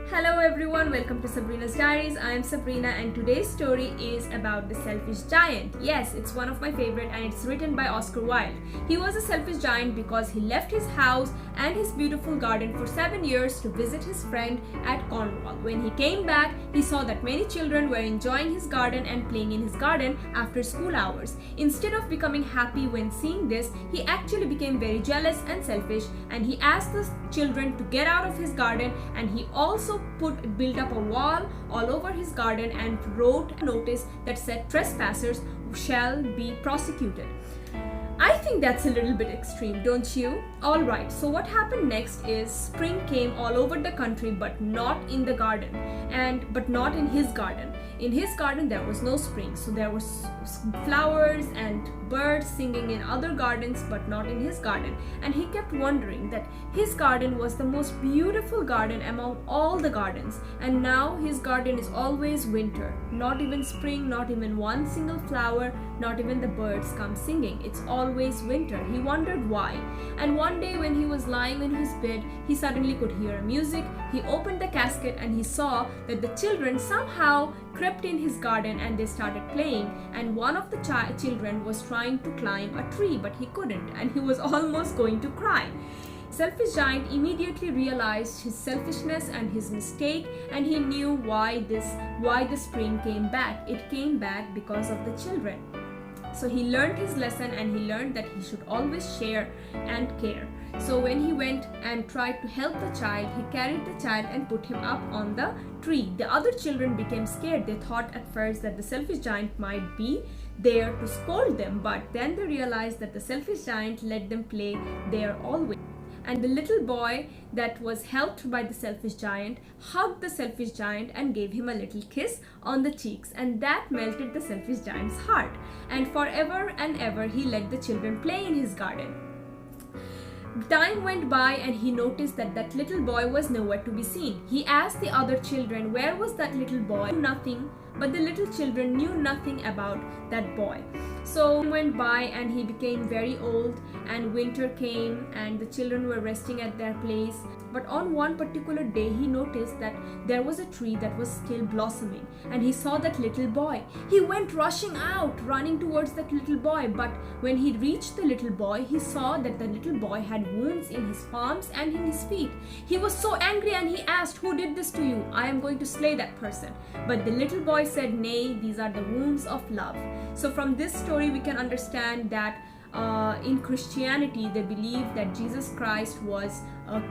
Hello everyone, welcome to Sabrina's Diaries. I am Sabrina and today's story is about the selfish giant. Yes, it's one of my favorite and it's written by Oscar Wilde. He was a selfish giant because he left his house and his beautiful garden for 7 years to visit his friend at Cornwall. When he came back, he saw that many children were enjoying his garden and playing in his garden after school hours. Instead of becoming happy when seeing this, he actually became very jealous and selfish, and he asked the children to get out of his garden, and he also built up a wall all over his garden and wrote a notice that said trespassers shall be prosecuted. I think that's a little bit extreme, don't you? Alright, so what happened next is spring came all over the country but not in the garden, but not in his garden. In his garden there was no spring, so there was flowers and birds singing in other gardens but not in his garden. And he kept wondering that his garden was the most beautiful garden among all the gardens, and now his garden is always winter. Not even spring, not even one single flower, not even the birds come singing. It's always winter. He wondered why. And one day when he was lying in his bed, he suddenly could hear music. He opened the casket and he saw that the children somehow crept in his garden and they started playing, and one of the children was trying to climb a tree but he couldn't, and he was almost going to cry. Selfish giant immediately realized his selfishness and his mistake, and he knew why the spring came back. It came back because of the children. So he learned his lesson and he learned that he should always share and care. So when he went and tried to help the child, he carried the child and put him up on the tree. The other children became scared. They thought at first that the selfish giant might be there to scold them, but then they realized that the selfish giant let them play there always. And the little boy that was helped by the selfish giant hugged the selfish giant and gave him a little kiss on the cheeks, and that melted the selfish giant's heart. And forever and ever he let the children play in his garden. Time went by and he noticed that that little boy was nowhere to be seen. He asked the other children, where was that little boy? Nothing, but the little children knew nothing about that boy. So time went by and he became very old, and winter came and the children were resting at their place. But on one particular day he noticed that there was a tree that was still blossoming, and he saw that little boy. He went rushing out, running towards that little boy, but when he reached the little boy, he saw that the little boy had wounds in his palms and in his feet. He was so angry and he asked, "Who did this to you? I am going to slay that person." But the little boy said, "Nay, these are the wounds of love." So from this story we can understand that in Christianity they believe that Jesus Christ was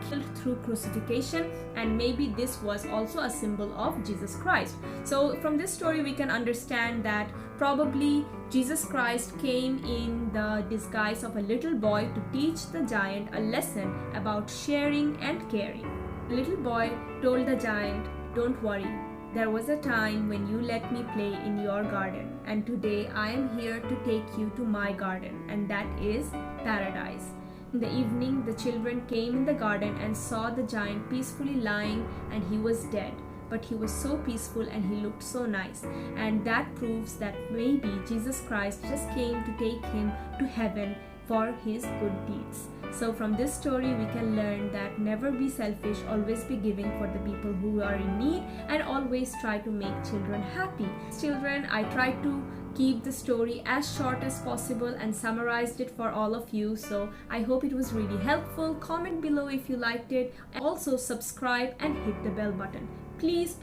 killed through crucifixion, and maybe this was also a symbol of Jesus Christ. So from this story we can understand that probably Jesus Christ came in the disguise of a little boy to teach the giant a lesson about sharing and caring. The little boy told the giant, "Don't worry. There was a time when you let me play in your garden, and today I am here to take you to my garden, and that is paradise." In the evening, the children came in the garden and saw the giant peacefully lying, and he was dead. But he was so peaceful and he looked so nice, and that proves that maybe Jesus Christ just came to take him to heaven for his good deeds. So from this story we can learn that never be selfish, always be giving for the people who are in need, and always try to make children happy. Children, I tried to keep the story as short as possible and summarized it for all of you, so I hope it was really helpful. Comment below if you liked it, and also subscribe and hit the bell button. Please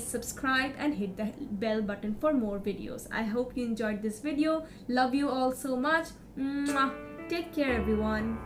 subscribe and hit the bell button for more videos. I hope you enjoyed this video. Love you all so much. Mwah. Take care everyone.